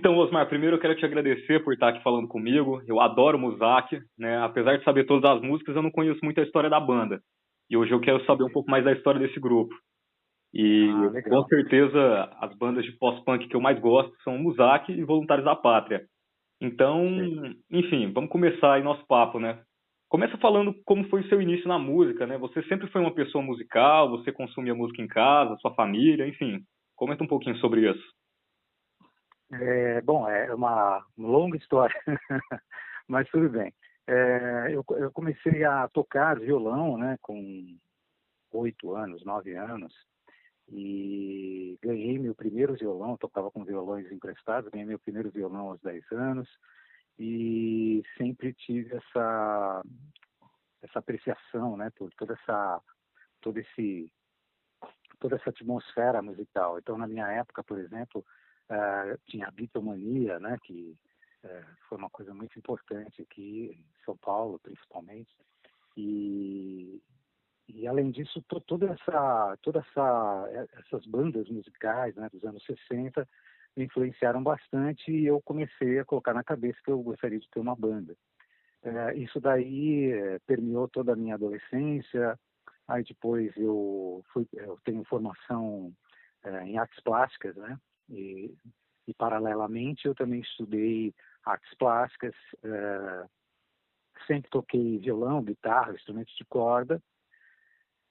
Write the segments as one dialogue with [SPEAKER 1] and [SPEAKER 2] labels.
[SPEAKER 1] Então, Osmar, primeiro eu quero te agradecer por estar aqui falando comigo. Eu adoro Muzak, né? Apesar de saber todas as músicas, eu não conheço muito a história da banda. E hoje eu quero saber um
[SPEAKER 2] Entendi.
[SPEAKER 1] pouco mais da história desse grupo. E
[SPEAKER 2] Ah,
[SPEAKER 1] com
[SPEAKER 2] legal.
[SPEAKER 1] certeza as bandas de pós-punk que eu mais gosto são Muzak e Voluntários da Pátria. Então,
[SPEAKER 2] Sei.
[SPEAKER 1] enfim, vamos começar aí nosso papo, né? Começa falando como foi o seu início na música, né? Você sempre foi uma pessoa musical, você consumia música em casa, sua família, enfim. Comenta um pouquinho sobre isso.
[SPEAKER 2] Bom, é uma longa história, mas tudo bem. Eu comecei a tocar violão, né, com 8 anos, 9 anos, e ganhei meu primeiro violão. Tocava com violões emprestados, ganhei meu primeiro violão aos 10 anos, e sempre tive essa apreciação, né, por todo esse toda essa atmosfera musical. Então, na minha época, por exemplo, tinha a Beatlemania, né, que foi uma coisa muito importante aqui em São Paulo, principalmente. E, e além disso, essas bandas musicais, né, dos anos 60 me influenciaram bastante, e eu comecei a colocar na cabeça que eu gostaria de ter uma banda. Isso daí permeou toda a minha adolescência. Aí depois eu tenho formação em artes plásticas, né? E paralelamente eu também estudei artes plásticas, sempre toquei violão, guitarra, instrumentos de corda,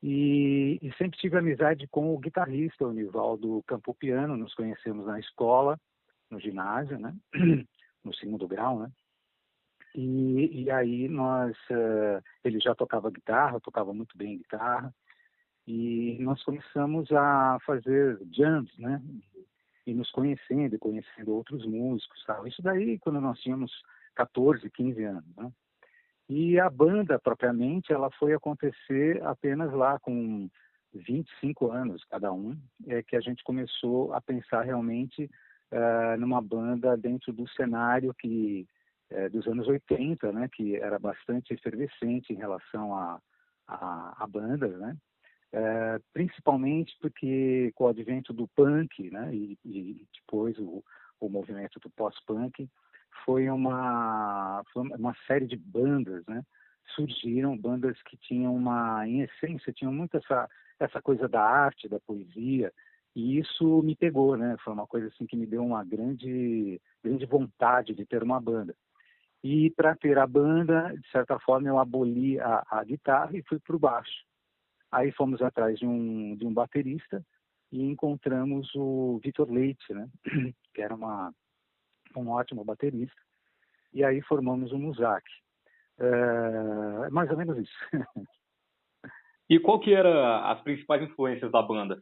[SPEAKER 2] e sempre tive amizade com o guitarrista, o Nivaldo Campopiano. Nos conhecemos na escola, no ginásio, né? No segundo grau, né? E aí ele já tocava guitarra, tocava muito bem guitarra, e nós começamos a fazer jams, né? E nos conhecendo, e conhecendo outros músicos, tal. Isso daí quando nós tínhamos 14, 15 anos, né? E a banda propriamente, ela foi acontecer apenas lá com 25 anos cada um, que a gente começou a pensar realmente numa banda dentro do cenário dos anos 80, né, que era bastante efervescente em relação a bandas, né, principalmente porque com o advento do punk, né, e depois o movimento do pós-punk, foi uma série de bandas, né, surgiram bandas que tinham em essência, tinham muito essa coisa da arte, da poesia, e isso me pegou, né, foi uma coisa assim que me deu uma grande vontade de ter uma banda. E para ter a banda, de certa forma, eu aboli a guitarra e fui para o baixo. Aí fomos atrás de um baterista e encontramos o Vitor Leite, né? Que era um ótimo baterista. E aí formamos o Muzak. Mais ou menos isso.
[SPEAKER 1] E qual que era as principais influências da banda?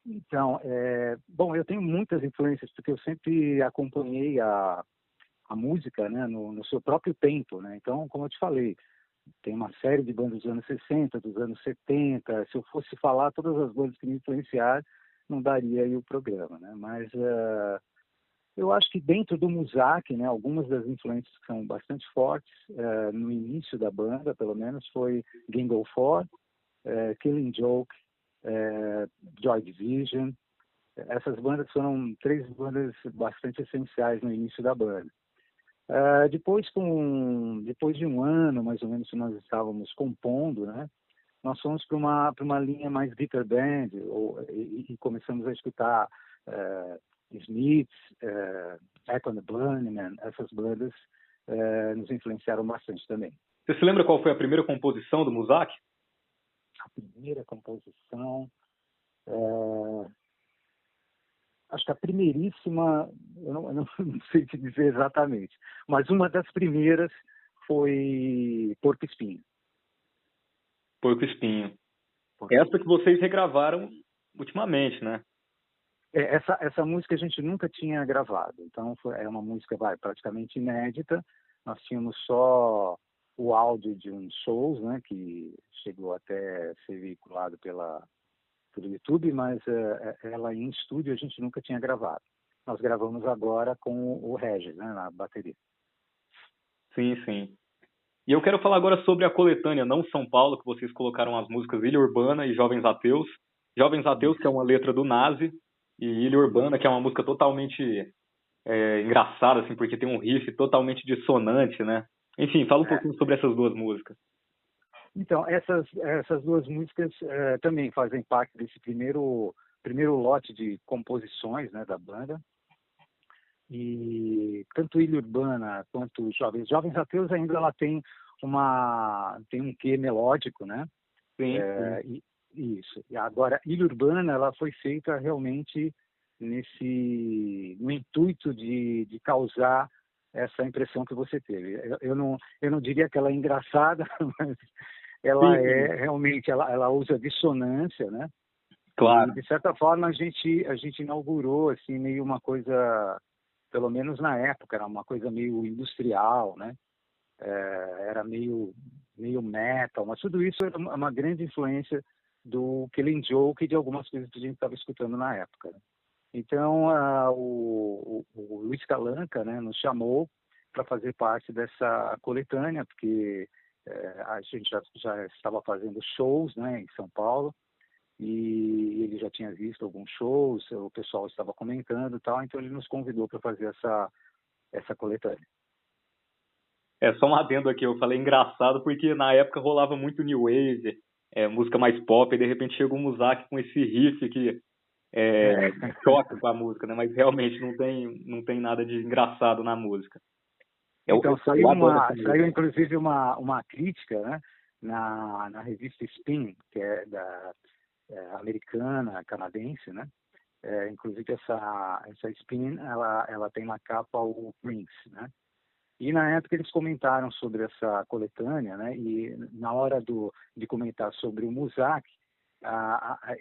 [SPEAKER 2] Então, bom, eu tenho muitas influências, porque eu sempre acompanhei a música, né, no seu próprio tempo, né? Então, como eu te falei, tem uma série de bandas dos anos 60, dos anos 70. Se eu fosse falar todas as bandas que me influenciaram, não daria aí o programa, né? Mas eu acho que dentro do Muzak, né, algumas das influências que são bastante fortes, no início da banda, pelo menos, foi Gang 4, Killing Joke, Joy Division. Essas bandas foram três bandas bastante essenciais no início da banda. Depois de um ano, mais ou menos, que nós estávamos compondo, né, nós fomos para uma linha mais guitar band, e começamos a escutar Smiths, Echo and the Bunnymen. Essas bandas nos influenciaram bastante também.
[SPEAKER 1] Você se lembra qual foi a primeira composição do Muzak?
[SPEAKER 2] A primeira composição, acho que a primeiríssima, eu não sei te dizer exatamente, mas uma das primeiras foi Porco Espinho.
[SPEAKER 1] Porco Espinho.
[SPEAKER 2] Porco
[SPEAKER 1] Essa que
[SPEAKER 2] Espinho.
[SPEAKER 1] vocês regravaram ultimamente, né?
[SPEAKER 2] Essa música a gente nunca tinha gravado, então é uma música praticamente inédita. Nós tínhamos só o áudio de uns shows, né, que chegou até a ser veiculado pelo YouTube, mas ela em estúdio a gente nunca tinha gravado. Nós gravamos agora com o Regis, né, na bateria.
[SPEAKER 1] Sim, sim. E eu quero falar agora sobre a coletânea Não São Paulo, que vocês colocaram as músicas Ilha Urbana e Jovens Ateus. Jovens Ateus, que é
[SPEAKER 2] Isso.
[SPEAKER 1] uma letra do Nazi, e Ilha Urbana, que é uma música totalmente engraçada, assim, porque tem um riff totalmente dissonante, né? Enfim, fala um
[SPEAKER 2] É.
[SPEAKER 1] pouquinho sobre essas duas músicas.
[SPEAKER 2] Então, essas duas músicas também fazem parte desse primeiro lote de composições, né, da banda. E tanto Ilha Urbana quanto Jovens Ateus ainda ela tem um quê melódico, né?
[SPEAKER 1] Sim, sim.
[SPEAKER 2] Isso. E agora, Ilha Urbana, ela foi feita realmente no intuito de causar essa impressão que você teve. Eu não diria que ela é engraçada, mas ela
[SPEAKER 1] Sim, sim.
[SPEAKER 2] é realmente, ela usa dissonância, né? E,
[SPEAKER 1] Claro.
[SPEAKER 2] de certa forma, a gente inaugurou, assim, meio uma coisa, pelo menos na época, era uma coisa meio industrial, né? Era meio metal, mas tudo isso era uma grande influência do Killing Joke e de algumas coisas que a gente estava escutando na época, né? Então, o Luiz Calanca, né, nos chamou para fazer parte dessa coletânea, porque a gente já estava fazendo shows, né, em São Paulo, e ele já tinha visto alguns shows, o pessoal estava comentando e tal, então ele nos convidou para fazer essa coletânea.
[SPEAKER 1] É só um adendo aqui, eu falei engraçado porque na época rolava muito New Wave, música mais pop, e de repente chega um Muzak com esse riff que é,
[SPEAKER 2] É.
[SPEAKER 1] choca com a música, né? Mas realmente não tem nada de engraçado na música.
[SPEAKER 2] Então,
[SPEAKER 1] Eu adoro essa
[SPEAKER 2] saiu
[SPEAKER 1] música.
[SPEAKER 2] inclusive uma crítica, né, na revista Spin, que é americana, canadense, né? Inclusive essa Spin, ela tem na capa o Prince, né? E na época eles comentaram sobre essa coletânea, né? E na hora de comentar sobre o Muzak,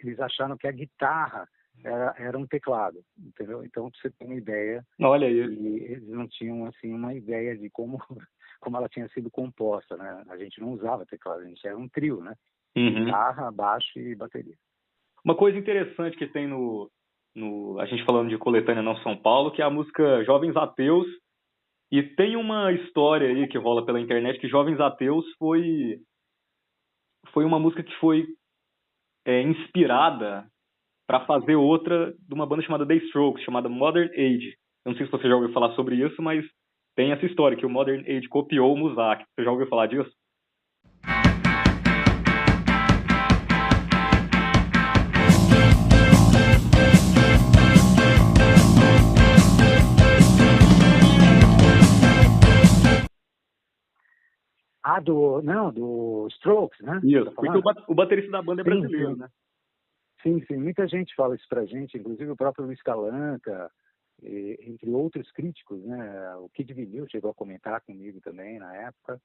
[SPEAKER 2] eles acharam que a guitarra era um teclado, entendeu? Então, pra você ter uma ideia,
[SPEAKER 1] Olha aí.
[SPEAKER 2] e eles não tinham assim uma ideia de como como ela tinha sido composta, né? A gente não usava teclado, a gente era um trio, né?
[SPEAKER 1] Uhum.
[SPEAKER 2] Guitarra, baixo e bateria.
[SPEAKER 1] Uma coisa interessante que tem a gente falando de coletânea não São Paulo, que é a música Jovens Ateus, e tem uma história aí que rola pela internet que Jovens Ateus foi uma música que foi inspirada para fazer outra de uma banda chamada The Strokes, chamada Modern Age. Eu não sei se você já ouviu falar sobre isso, mas tem essa história que o Modern Age copiou o Muzak. Você já ouviu falar disso?
[SPEAKER 2] Do Strokes, né? Você tá
[SPEAKER 1] Isso, porque
[SPEAKER 2] falando?
[SPEAKER 1] o baterista da banda é
[SPEAKER 2] Sim,
[SPEAKER 1] brasileiro,
[SPEAKER 2] sim.
[SPEAKER 1] né?
[SPEAKER 2] Sim, sim. Muita gente fala isso pra gente, inclusive o próprio Luiz Calanca, entre outros críticos, né? O Kid Vinil chegou a comentar comigo também na época.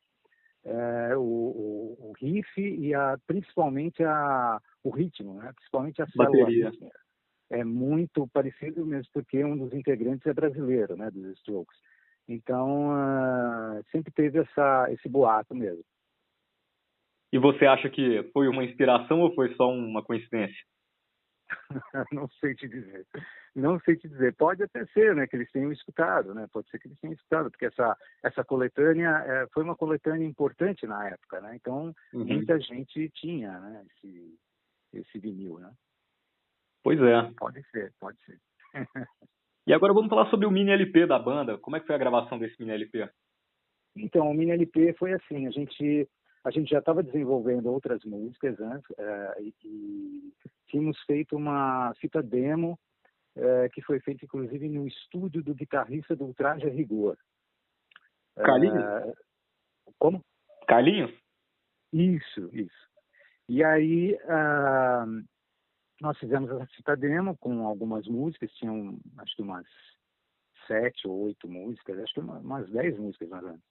[SPEAKER 2] O riff e principalmente o ritmo, né? Principalmente a célula
[SPEAKER 1] Bateria.
[SPEAKER 2] rítmica. É muito parecido mesmo porque um dos integrantes é brasileiro, né? Dos Strokes. Então, sempre teve esse boato mesmo.
[SPEAKER 1] E você acha que foi uma inspiração ou foi só uma coincidência?
[SPEAKER 2] Não sei te dizer. Não sei te dizer. Pode até ser, né, que eles tenham escutado, né? Pode ser que eles tenham escutado, porque essa coletânea foi uma coletânea importante na época, né? Então,
[SPEAKER 1] Uhum.
[SPEAKER 2] muita gente tinha, né, esse vinil, né?
[SPEAKER 1] Pois é.
[SPEAKER 2] Pode ser, pode ser.
[SPEAKER 1] E agora vamos falar sobre o mini LP da banda. Como é que foi a gravação desse mini LP?
[SPEAKER 2] Então, o Mini LP foi assim, a gente já estava desenvolvendo outras músicas antes, e tínhamos feito uma fita demo, que foi feita inclusive no estúdio do guitarrista do Traje a Rigor.
[SPEAKER 1] Carlinhos?
[SPEAKER 2] É, como?
[SPEAKER 1] Carlinhos?
[SPEAKER 2] Isso, isso. E aí nós fizemos essa fita demo com algumas músicas, tinham acho que umas 7 ou 8 músicas, acho que umas 10 músicas mais ou menos.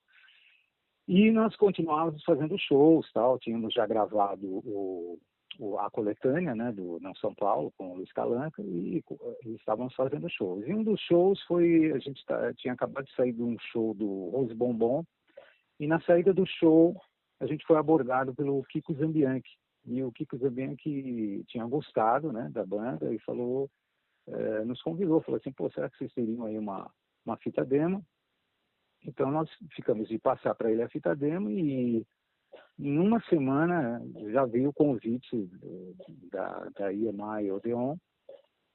[SPEAKER 2] E nós continuávamos fazendo shows, tal, tínhamos já gravado a coletânea, né, do Não São Paulo, com o Luiz Calanca, e estávamos fazendo shows. E um dos shows foi, a gente tinha acabado de sair de um show do Rose Bombom, e na saída do show a gente foi abordado pelo Kiko Zambianchi. E o Kiko Zambianchi tinha gostado, né, da banda e falou, nos convidou, falou assim, pô, será que vocês teriam aí uma fita demo? Então nós ficamos de passar para ele a fita demo e em uma semana já veio o convite da EMI Odeon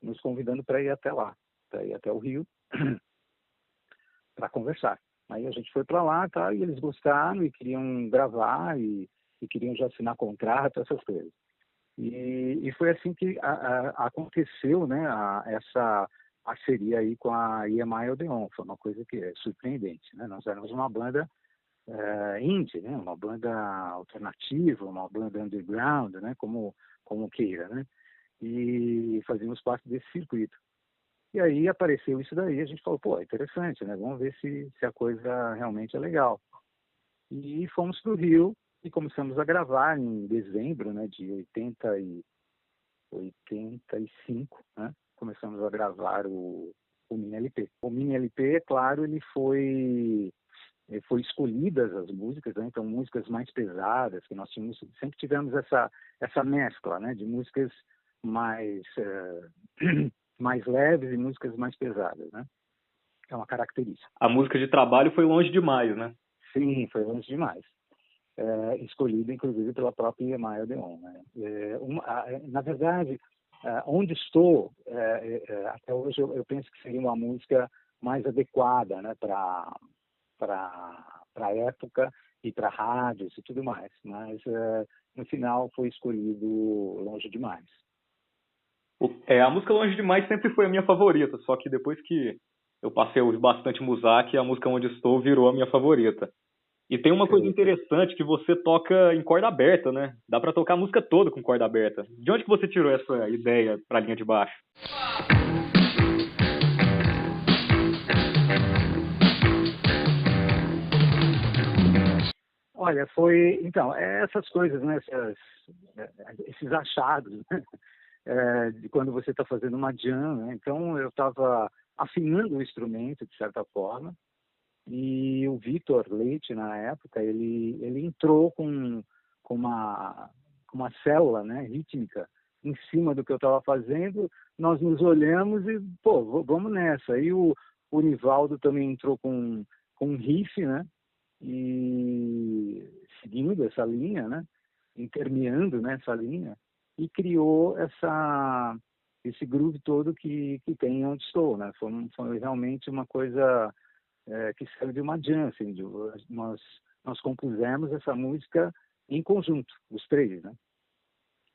[SPEAKER 2] nos convidando para ir até lá, para ir até o Rio, para conversar. Aí a gente foi para lá, tá, e eles gostaram e queriam gravar e queriam já assinar contrato, essas coisas. E foi assim que aconteceu, né, essa parceria aí com a EMI Odeon. Foi uma coisa que é surpreendente, né? Nós éramos uma banda indie, né? Uma banda alternativa, uma banda underground, né? Como queira, né? E fazíamos parte desse circuito. E aí apareceu isso daí, a gente falou, pô, é interessante, né? Vamos ver se a coisa realmente é legal. E fomos para o Rio e começamos a gravar em dezembro, né, de 85, né? Começamos a gravar o Mini LP. O Mini LP, é claro, ele foi escolhidas as músicas, né? Então músicas mais pesadas, que nós tínhamos, sempre tivemos essa mescla, né, de músicas mais mais leves e músicas mais pesadas, né? É uma característica.
[SPEAKER 1] A música de trabalho foi longe demais, né?
[SPEAKER 2] Sim, foi longe demais. Escolhida inclusive pela própria EMI Odeon, né? Na verdade, Onde Estou, até hoje eu penso que seria uma música mais adequada, né, para a época e para rádios e tudo mais, mas no final foi escolhido Longe Demais.
[SPEAKER 1] A música Longe Demais sempre foi a minha favorita, só que depois que eu passei a ouvir bastante Muzak, a música Onde Estou virou a minha favorita. E tem uma coisa interessante que você toca em corda aberta, né? Dá pra tocar a música toda com corda aberta. De onde que você tirou essa ideia pra linha de baixo?
[SPEAKER 2] Olha, então, essas coisas, né? Esses achados, né? De quando você está fazendo uma jam, né? Então eu estava afinando o instrumento, de certa forma, e o Vitor Leite, na época, ele entrou com uma célula, né, rítmica em cima do que eu estava fazendo. Nós nos olhamos e, pô, vamos nessa. Aí o Nivaldo também entrou com um riff, né, e seguindo essa linha, né, intermeando nessa linha, e criou esse groove todo que tem Onde Estou, né. Foi realmente uma coisa que saiu de uma jam, assim, nós compusemos essa música em conjunto, os três, né?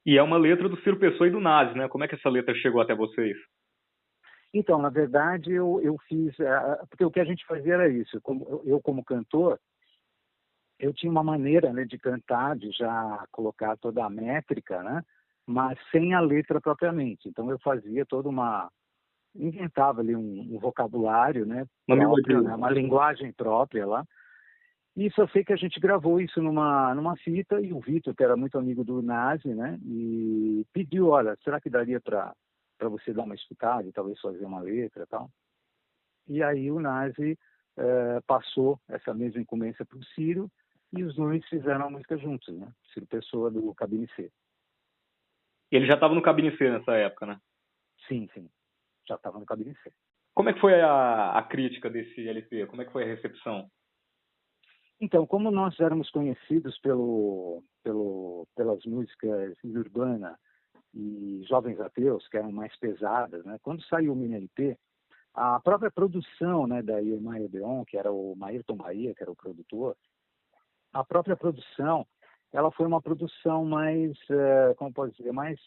[SPEAKER 1] E é uma letra do Ciro Pessoa e do Nazi, né? Como é que essa letra chegou até vocês?
[SPEAKER 2] Então, na verdade, eu fiz, porque o que a gente fazia era isso, eu como cantor, eu tinha uma maneira, né, de cantar, de já colocar toda a métrica, né, mas sem a letra propriamente. Então eu fazia inventava ali um vocabulário, né, próprio, né, uma linguagem própria lá. E só sei que a gente gravou isso numa fita, e o Vitor, que era muito amigo do Nazi, né, e pediu, olha, será que daria para você dar uma escutada e talvez fazer uma letra e tal? E aí o Nazi passou essa mesma incumbência para o Ciro, e os dois fizeram a música juntos, né? Ciro Pessoa, do Cabine C.
[SPEAKER 1] E ele já estava no Cabine C nessa época, né?
[SPEAKER 2] Sim, já estava no Cabine C.
[SPEAKER 1] Como é que foi a crítica desse LP? Como é que foi a recepção?
[SPEAKER 2] Então, como nós éramos conhecidos pelas músicas Urbana e Jovens Ateus, que eram mais pesadas, né? Quando saiu o Mini LP, a própria produção, né, da EMI Odeon, que era o Maírton Bahia, que era o produtor, a própria produção, ela foi uma produção mais, como pode dizer, mais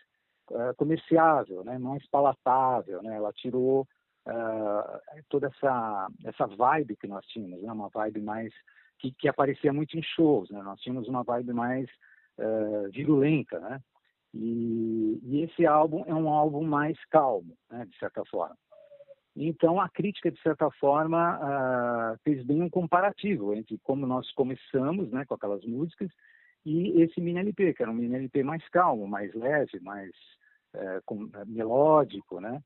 [SPEAKER 2] comerciável, né, mais palatável, né? Ela tirou toda essa vibe que nós tínhamos, né, uma vibe mais que aparecia muito em shows, né? Nós tínhamos uma vibe mais virulenta, né? E esse álbum é um álbum mais calmo, né, de certa forma. Então, a crítica, de certa forma, fez bem um comparativo entre como nós começamos, né, com aquelas músicas, e esse Mini LP, que era um Mini LP mais calmo, mais leve, mais melódico, né,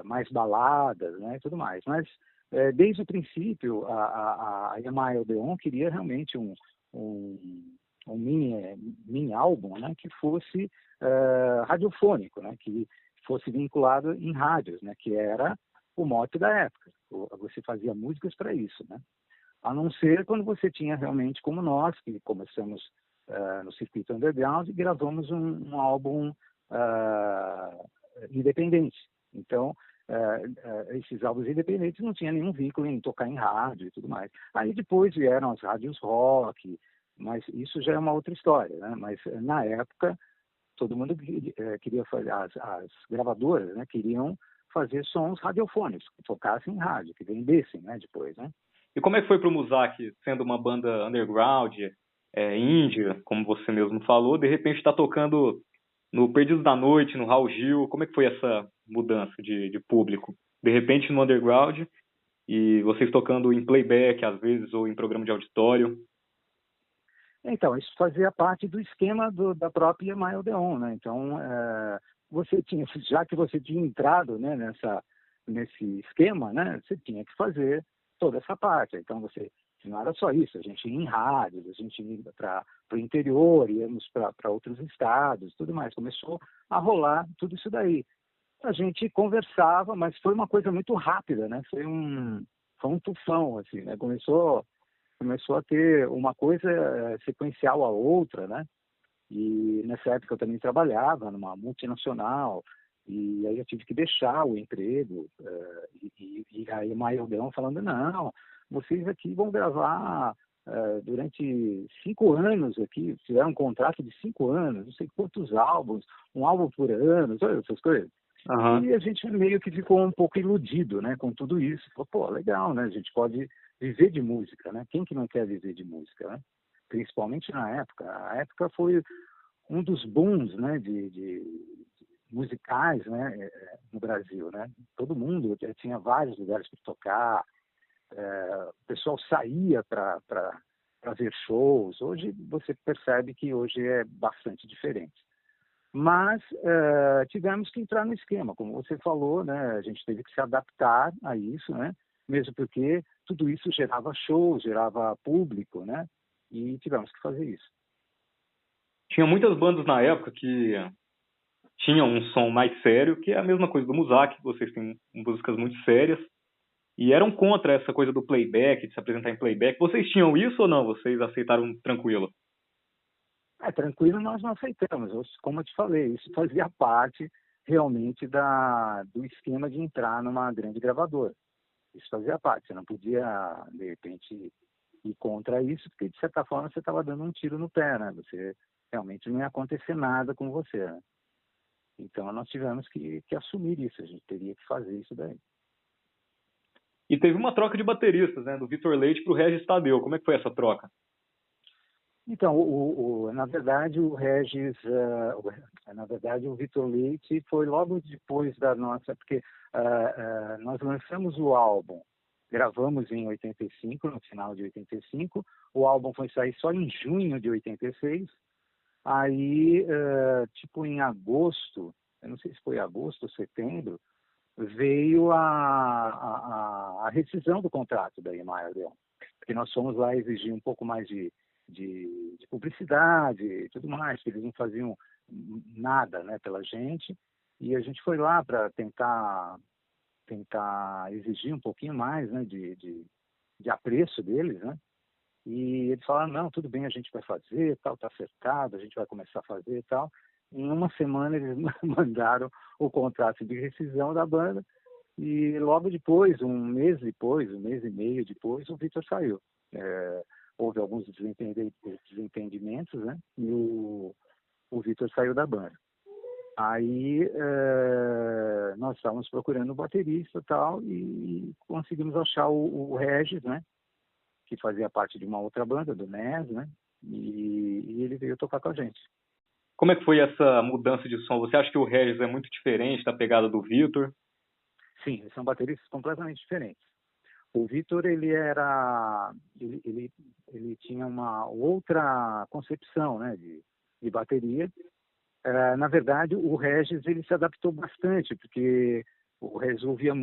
[SPEAKER 2] mais baladas, né, e tudo mais. Mas, desde o princípio, a EMI Odeon queria realmente um mini álbum, né, que fosse radiofônico, né, que fosse vinculado em rádios, né, que era o mote da época. Você fazia músicas para isso, né? A não ser quando você tinha realmente, como nós, que começamos no circuito underground e gravamos um álbum independente. Então, esses álbuns independentes não tinham nenhum vínculo em tocar em rádio e tudo mais. Aí depois vieram as rádios rock, mas isso já é uma outra história, né? Mas na época todo mundo queria fazer, as gravadoras, né, queriam fazer sons radiofônicos, que tocassem em rádio, que vendessem, né, depois, né?
[SPEAKER 1] E como é que foi para o Muzak, sendo uma banda underground, indie, como você mesmo falou, de repente está tocando no Perdidos da Noite, no Raul Gil? Como é que foi essa mudança de público? De repente no underground e vocês tocando em playback, às vezes, ou em programa de auditório.
[SPEAKER 2] Então, isso fazia parte do esquema da própria Ema e Odeon, né? Então, você tinha, já que você tinha entrado, né, nesse esquema, né, você tinha que fazer toda essa parte. Então, não era só isso, a gente ia em rádios, a gente ia para o interior, íamos para outros estados, tudo mais. Começou a rolar tudo isso daí. A gente conversava, mas foi uma coisa muito rápida, né? Foi um tufão, assim, né? Começou a ter uma coisa sequencial à outra, né? E nessa época eu também trabalhava numa multinacional, e aí eu tive que deixar o emprego, e aí o Maildão falando, não, vocês aqui vão gravar durante 5 anos aqui, fizeram um contrato de 5 anos, não sei quantos álbuns, um álbum por ano, sabe essas coisas.
[SPEAKER 1] Uhum.
[SPEAKER 2] E a gente meio que ficou um pouco iludido, né, com tudo isso. Falou, pô, legal, né, a gente pode viver de música, né? Quem que não quer viver de música, né? Principalmente na época. A época foi um dos booms, né, de musicais, né, no Brasil, né? Todo mundo tinha vários lugares para tocar, o pessoal saía para ver shows. Hoje você percebe que hoje é bastante diferente. Mas tivemos que entrar no esquema, como você falou, né? A gente teve que se adaptar a isso, né? Mesmo porque tudo isso gerava shows, gerava público, né? E tivemos que fazer isso.
[SPEAKER 1] Tinha muitas bandas na época que tinham um som mais sério, que é a mesma coisa do Muzak, vocês têm músicas muito sérias, e eram contra essa coisa do playback, de se apresentar em playback. Vocês tinham isso ou não? Vocês aceitaram tranquilo?
[SPEAKER 2] Tranquilo, nós não aceitamos. Como eu te falei, isso fazia parte realmente do esquema de entrar numa grande gravadora. Isso fazia parte. Você não podia, de repente, ir contra isso, porque, de certa forma, você estava dando um tiro no pé, né? Você realmente não ia acontecer nada com você, né? Então, nós tivemos que assumir isso. A gente teria que fazer isso daí.
[SPEAKER 1] E teve uma troca de bateristas, né? Do Vitor Leite para o Regis Tadeu. Como é que foi essa troca?
[SPEAKER 2] Então, na verdade, o Regis, na verdade, o Vitor Leite foi logo depois da nossa, porque nós lançamos o álbum, gravamos em 85, no final de 85, o álbum foi sair só em junho de 86, aí, tipo em agosto, eu não sei se foi agosto ou setembro, veio a rescisão do contrato da EMI Odeon, porque nós fomos lá exigir um pouco mais de publicidade e tudo mais, que eles não faziam nada, né, pela gente, e a gente foi lá para tentar exigir um pouquinho mais, né, de apreço deles, né, e eles falaram, não, tudo bem, a gente vai fazer, tal, tá acertado, a gente vai começar a fazer e tal. Em uma semana eles mandaram o contrato de rescisão da banda, e logo depois, um mês e meio depois, o Vitor saiu. Houve alguns desentendimentos, né? E o Vitor saiu da banda. Aí nós estávamos procurando um baterista e tal, e conseguimos achar o Regis, né? Que fazia parte de uma outra banda, do NES, né? E ele veio tocar com a gente.
[SPEAKER 1] Como é que foi essa mudança de som? Você acha que o Regis é muito diferente da pegada do Vitor?
[SPEAKER 2] Sim, eles são bateristas completamente diferentes. O Vitor, ele tinha uma outra concepção, né, de bateria. Na verdade, o Regis, ele se adaptou bastante, porque o Regis ouvia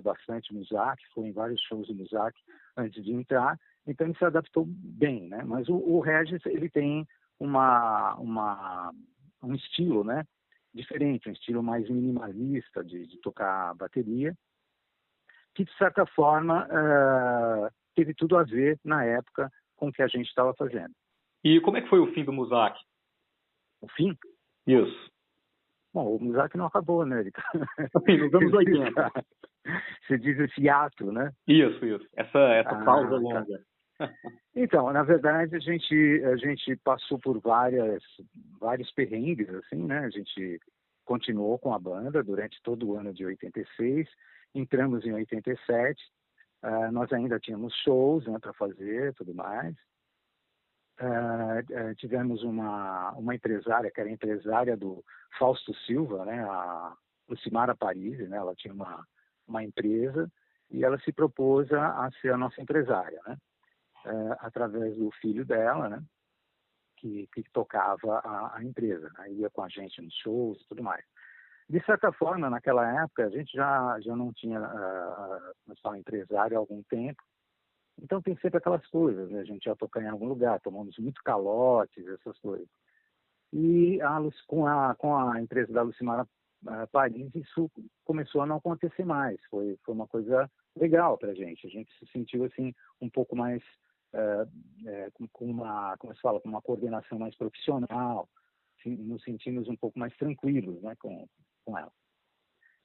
[SPEAKER 2] bastante Muzak, foi em vários shows do Muzak antes de entrar, então ele se adaptou bem, né? Mas o Regis, ele tem um estilo, né, diferente, um estilo mais minimalista de tocar bateria, que, de certa forma, teve tudo a ver, na época, com o que a gente estava fazendo.
[SPEAKER 1] E como é que foi o fim do Muzak?
[SPEAKER 2] O fim?
[SPEAKER 1] Isso.
[SPEAKER 2] Bom, o Muzak não acabou, né? Ele tá...
[SPEAKER 1] Assim, nos anos 80.
[SPEAKER 2] Você diz esse hiato, né?
[SPEAKER 1] Isso. Essa pausa
[SPEAKER 2] Tá.
[SPEAKER 1] longa.
[SPEAKER 2] Então, na verdade, a gente passou por vários perrengues, assim, né? A gente continuou com a banda durante todo o ano de 86, entramos em 87, nós ainda tínhamos shows, né, para fazer, tudo mais. Tivemos uma empresária, que era empresária do Fausto Silva, né? A Lucimara Parisi, né? Ela tinha uma empresa e ela se propôs a ser a nossa empresária, né? Através do filho dela, né? Que tocava a empresa, né? Ia com a gente nos shows e tudo mais. De certa forma, naquela época, a gente já não tinha só empresário há algum tempo, então tem sempre aquelas coisas, né? A gente ia tocar em algum lugar, tomamos muito calotes, essas coisas. E com a empresa da Lucimara Paris, isso começou a não acontecer mais. Foi uma coisa legal para a gente. A gente se sentiu assim um pouco mais com uma, como se fala, com uma coordenação mais profissional, assim, nos sentimos um pouco mais tranquilos, né, com ela.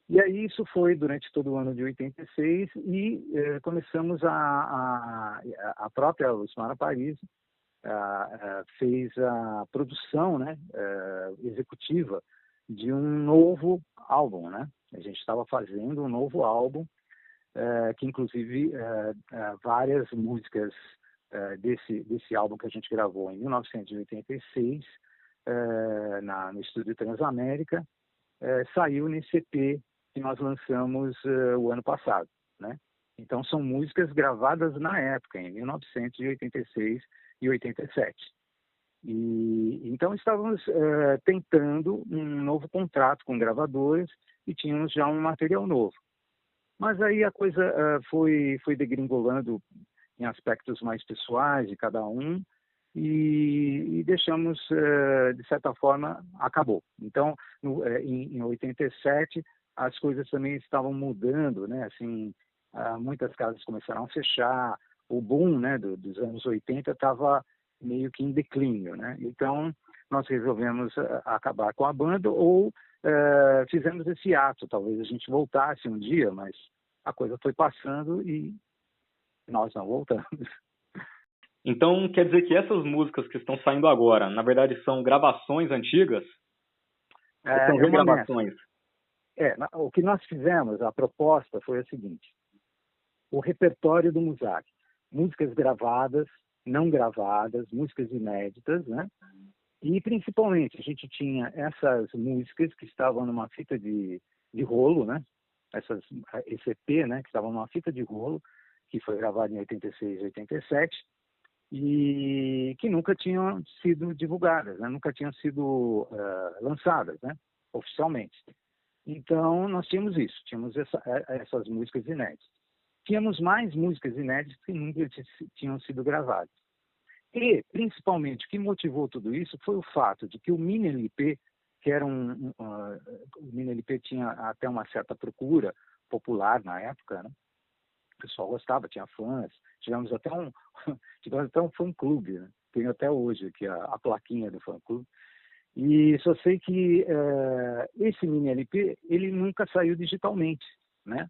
[SPEAKER 2] E aí isso foi durante todo o ano de 86 e começamos a própria Lucimara Paris fez a produção, né, executiva de um novo álbum, né? A gente estava fazendo um novo álbum que inclusive várias músicas desse álbum que a gente gravou em 1986 no estúdio Transamérica saiu nesse EP que nós lançamos o ano passado, né? Então são músicas gravadas na época, em 1986 e 87. E então estávamos tentando um novo contrato com gravadoras e tínhamos já um material novo. Mas aí a coisa foi degringolando em aspectos mais pessoais de cada um e deixamos, de certa forma, acabou. Então, em 87, as coisas também estavam mudando, né? Assim, muitas casas começaram a fechar, o boom, né, dos anos 80 estava meio que em declínio, né? Então, nós resolvemos acabar com a banda ou fizemos esse ato. Talvez a gente voltasse um dia, mas a coisa foi passando e nós não voltamos.
[SPEAKER 1] Então, quer dizer que essas músicas que estão saindo agora, na verdade, são gravações antigas? Ou são
[SPEAKER 2] Uma mescla.
[SPEAKER 1] regravações?
[SPEAKER 2] O que nós fizemos, a proposta foi a seguinte: o repertório do Muzak, músicas gravadas, não gravadas, músicas inéditas, né? E principalmente a gente tinha essas músicas que estavam numa fita de rolo, né? Esse EP, né? Que estavam numa fita de rolo, que foi gravado em 86 e 87, e que nunca tinham sido divulgadas, né? Nunca tinham sido lançadas, né? Oficialmente. Então, nós tínhamos isso, tínhamos essas músicas inéditas. Tínhamos mais músicas inéditas que nunca tinham sido gravadas. E, principalmente, o que motivou tudo isso foi o fato de que o Mini LP, que era o Mini LP tinha até uma certa procura popular na época, né? O pessoal gostava, tinha fãs, tivemos até um fã-clube, né? Tenho até hoje aqui a plaquinha do fã-clube. E só sei que esse Mini LP, ele nunca saiu digitalmente, né?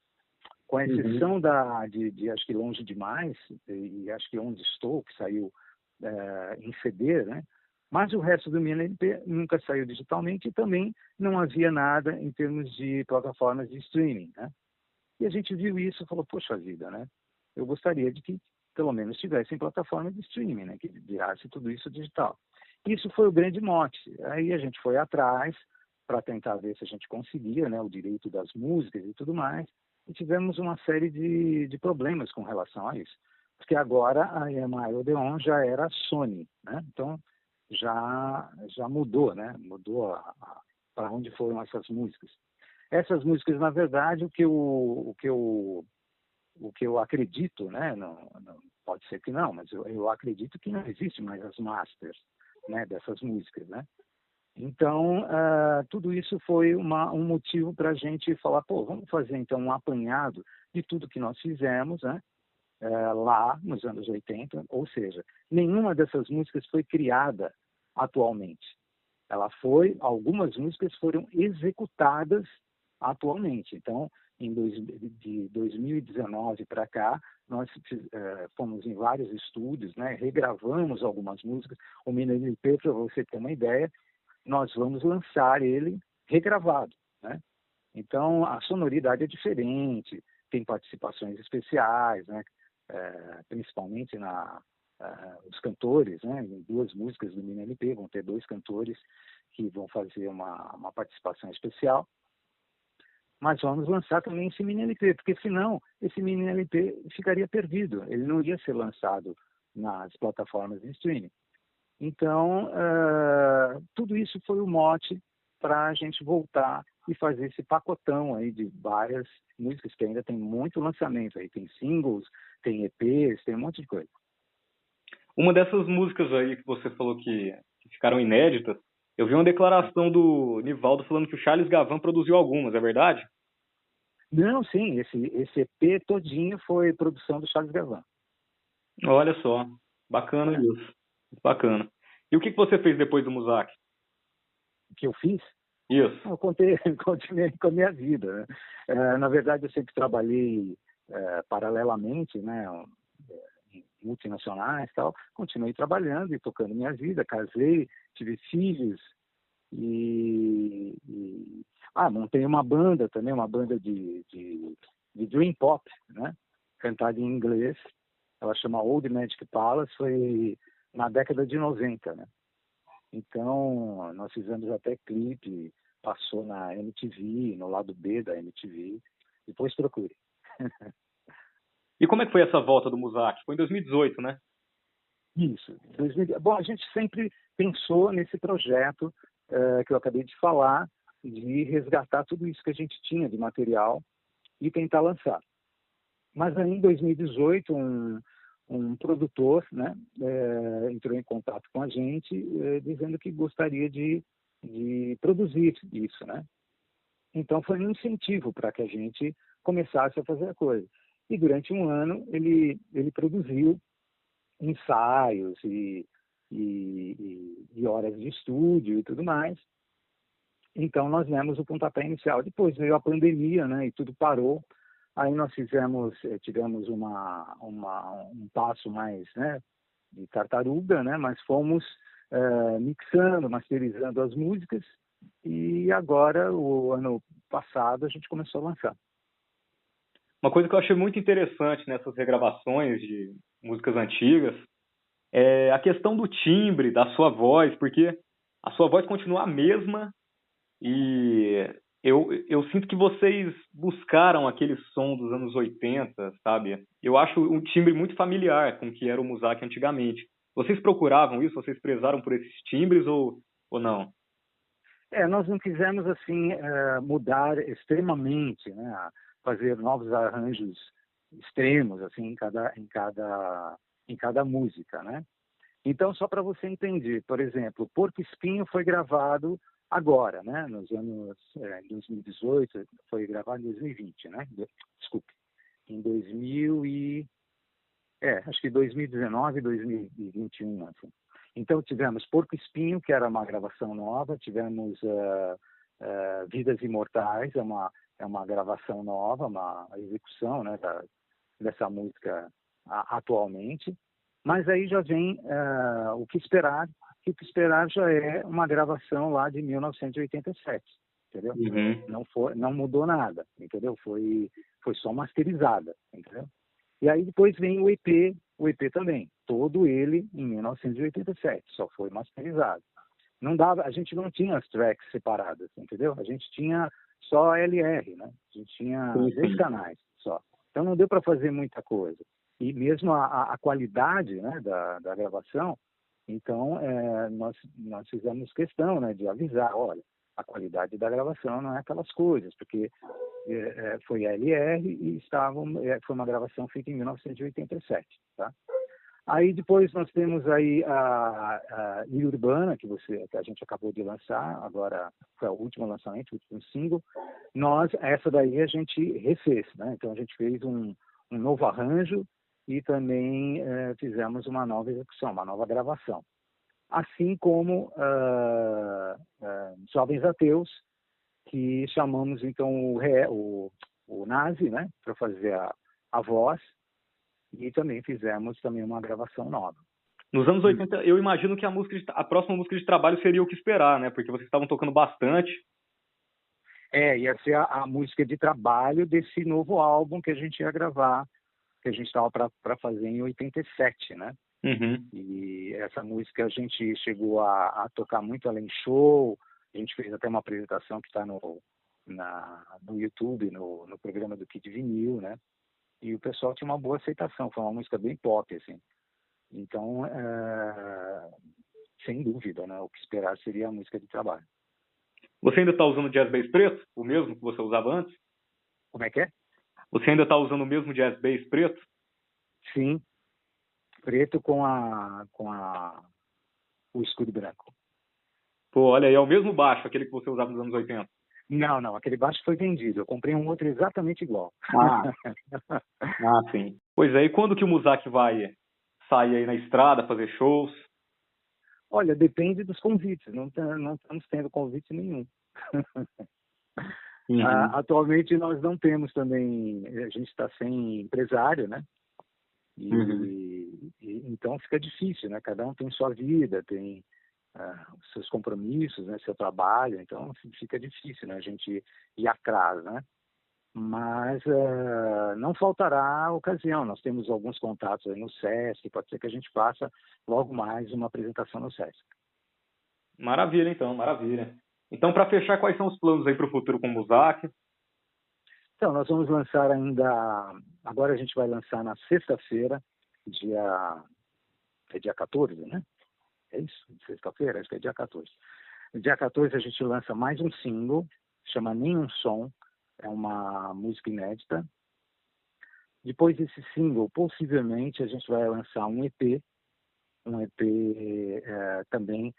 [SPEAKER 2] Com exceção de acho que Longe Demais, e acho que Onde Estou, que saiu em CD, né? Mas o resto do Mini LP nunca saiu digitalmente e também não havia nada em termos de plataformas de streaming, né? E a gente viu isso e falou, poxa vida, né? Eu gostaria de que pelo menos tivessem plataforma de streaming, né? Que virasse tudo isso digital. Isso foi o grande mote. Aí a gente foi atrás para tentar ver se a gente conseguia, né, o direito das músicas e tudo mais, e tivemos uma série de problemas com relação a isso. Porque agora a EMI Odeon já era Sony, né? Então já mudou, né? Mudou para onde foram essas músicas. Essas músicas, na verdade, o que eu acredito, né? Não, pode ser que não, mas eu acredito que não existe mais as masters, né, dessas músicas, né? Então, tudo isso foi um motivo para a gente falar, pô, vamos fazer então um apanhado de tudo que nós fizemos, né? Lá nos anos 80, ou seja, nenhuma dessas músicas foi criada atualmente. algumas músicas foram executadas atualmente. Então, de 2019 para cá, nós fomos em vários estúdios, né, regravamos algumas músicas. O MinLP, para você ter uma ideia, nós vamos lançar ele regravado, né? Então, a sonoridade é diferente, tem participações especiais, né? Principalmente os cantores, né? Em 2 músicas do MinLP vão ter 2 cantores que vão fazer uma participação especial. Mas vamos lançar também esse MinLP, porque senão esse MinLP ficaria perdido, ele não ia ser lançado nas plataformas de streaming. Então, tudo isso foi o mote para a gente voltar e fazer esse pacotão aí de várias músicas, que ainda tem muito lançamento aí, tem singles, tem EPs, tem um monte de coisa.
[SPEAKER 1] Uma dessas músicas aí que você falou que ficaram inéditas, eu vi uma declaração do Nivaldo falando que o Charles Gavan produziu algumas, é verdade?
[SPEAKER 2] Não, sim, esse EP todinho foi produção do Charles Gavan.
[SPEAKER 1] Olha só, bacana isso, bacana. E o que você fez depois do Muzak?
[SPEAKER 2] O que eu fiz?
[SPEAKER 1] Isso.
[SPEAKER 2] Eu continuei com a minha vida, né? Na verdade, eu sempre trabalhei paralelamente, né, em multinacionais e tal. Continuei trabalhando e tocando minha vida, casei, tive filhos montei uma banda também, uma banda de Dream Pop, né? Cantada em inglês. Ela chama Old Magic Palace, foi na década de 90, né? Então, nós fizemos até clipe, passou na MTV, no lado B da MTV. Depois procure.
[SPEAKER 1] E como é que foi essa volta do Muzak? Foi em 2018, né?
[SPEAKER 2] Isso. Bom, a gente sempre pensou nesse projeto que eu acabei de falar, de resgatar tudo isso que a gente tinha de material e tentar lançar. Mas aí, em 2018, um produtor, né, entrou em contato com a gente dizendo que gostaria de produzir isso, né? Então foi um incentivo para que a gente começasse a fazer a coisa. E durante um ano ele produziu ensaios e horas de estúdio e tudo mais. Então nós demos o pontapé inicial. Depois veio a pandemia, né, e tudo parou. Aí nós tivemos um passo mais, né, de tartaruga, né, mas fomos mixando, masterizando as músicas, e agora, o ano passado, a gente começou a lançar.
[SPEAKER 1] Uma coisa que eu achei muito interessante nessas regravações de músicas antigas é a questão do timbre, da sua voz, porque a sua voz continua a mesma e eu sinto que vocês buscaram aquele som dos anos 80, sabe? Eu acho um timbre muito familiar com o que era o Muzak antigamente. Vocês procuravam isso? Vocês prezaram por esses timbres ou não?
[SPEAKER 2] Nós não quisemos, assim, mudar extremamente, né? Fazer novos arranjos extremos, assim, em cada música, né? Então, só para você entender, por exemplo, Porco Espinho foi gravado agora, né? Nos anos 2018, foi gravado em 2020, né? Desculpe, em acho que 2019, 2021, assim. Então, tivemos Porco Espinho, que era uma gravação nova, tivemos Vidas Imortais, é uma gravação nova, uma execução, né, dessa música atualmente. Mas aí já vem O Que Esperar, que O Que Esperar já é uma gravação lá de 1987, entendeu?
[SPEAKER 1] Uhum.
[SPEAKER 2] Não mudou nada, entendeu? Foi só masterizada, entendeu? E aí depois vem o EP também, todo ele em 1987, só foi masterizado. Não dava, a gente não tinha as tracks separadas, entendeu? A gente tinha só LR, né? A gente tinha 10 canais só. Então não deu para fazer muita coisa. E mesmo a qualidade, né, da gravação, então nós fizemos questão, né, de avisar, olha, a qualidade da gravação não é aquelas coisas, porque foi a LR e foi uma gravação feita em 1987, tá? Aí depois nós temos aí a Ilha Urbana, que a gente acabou de lançar, agora foi o último lançamento, o último single. Essa daí a gente refez, né? Então a gente fez um novo arranjo e também fizemos uma nova execução, uma nova gravação. assim como Jovens Ateus, que chamamos então o Nazi, né, para fazer a voz, e também fizemos também uma gravação nova.
[SPEAKER 1] Nos anos 80, eu imagino que a próxima música de trabalho seria O Que Esperar, né? Porque vocês estavam tocando bastante.
[SPEAKER 2] Ia ser a música de trabalho desse novo álbum que a gente ia gravar, que a gente estava para fazer em 87, né?
[SPEAKER 1] Uhum.
[SPEAKER 2] E essa música a gente chegou a tocar muito ela em show, a gente fez até uma apresentação que está no YouTube, no programa do Kid Vinil, né? E o pessoal tinha uma boa aceitação, foi uma música bem pop, assim. Então, sem dúvida, né? O Que Esperar seria a música de trabalho.
[SPEAKER 1] Você ainda está usando jazz bass preto? O mesmo que você usava antes?
[SPEAKER 2] Como é que é?
[SPEAKER 1] Você ainda está usando o mesmo jazz bass preto?
[SPEAKER 2] Sim, preto com o escudo branco.
[SPEAKER 1] Pô, olha aí, é o mesmo baixo, aquele que você usava nos anos 80.
[SPEAKER 2] Não, aquele baixo foi vendido. Eu comprei um outro exatamente igual.
[SPEAKER 1] Sim. Pois é, e quando que o Muzak vai sair aí na estrada, fazer shows?
[SPEAKER 2] Olha, depende dos convites. Não estamos tendo convite nenhum.
[SPEAKER 1] Uhum.
[SPEAKER 2] Atualmente nós não temos também, a gente está sem empresário, né? Então fica difícil, né? Cada um tem sua vida, tem os seus compromissos, né? Seu trabalho, então fica difícil, né? A gente ir atrás, né? Mas não faltará ocasião. Nós temos alguns contatos aí no SESC, pode ser que a gente faça logo mais uma apresentação no SESC.
[SPEAKER 1] Maravilha, então, maravilha. Então, para fechar, quais são os planos aí para o futuro com o Muzak?
[SPEAKER 2] Então, nós vamos lançar agora a gente vai lançar na sexta-feira, dia 14, né? É isso? Sexta-feira? Acho que é dia 14. Dia 14 a gente lança mais um single, chama Nenhum Som, é uma música inédita. Depois desse single, possivelmente a gente vai lançar um EP também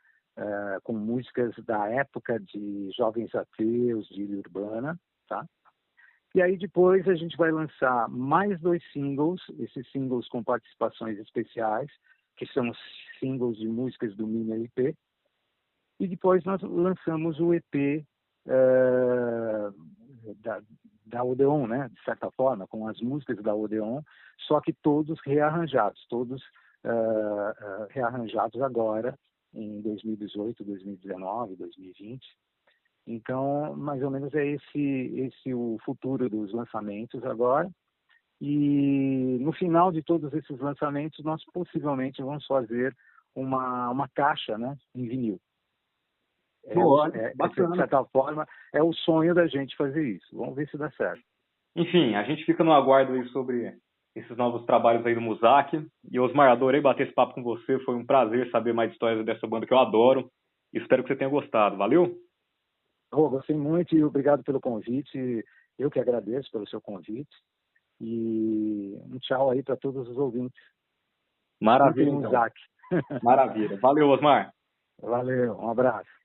[SPEAKER 2] com músicas da época de Jovens Ateus, de Ilha Urbana, tá? E aí depois a gente vai lançar mais 2 singles, esses singles com participações especiais, que são singles de músicas do mini LP. E depois nós lançamos o EP da Odeon, né, de certa forma, com as músicas da Odeon, só que todos rearranjados, rearranjados agora em 2018, 2019, 2020. Então, mais ou menos é esse o futuro dos lançamentos agora. E no final de todos esses lançamentos, nós possivelmente vamos fazer uma caixa, né, em vinil. De certa forma, é o sonho da gente fazer isso. Vamos ver se dá certo.
[SPEAKER 1] Enfim, a gente fica no aguardo aí sobre esses novos trabalhos aí do Muzak. E Osmar, adorei bater esse papo com você. Foi um prazer saber mais histórias dessa banda que eu adoro. Espero que você tenha gostado. Valeu?
[SPEAKER 2] Gostei muito e obrigado pelo convite. Eu que agradeço pelo seu convite. E um tchau aí para todos os ouvintes.
[SPEAKER 1] Maravilha, então. Maravilha. Valeu, Osmar.
[SPEAKER 2] Valeu, um abraço.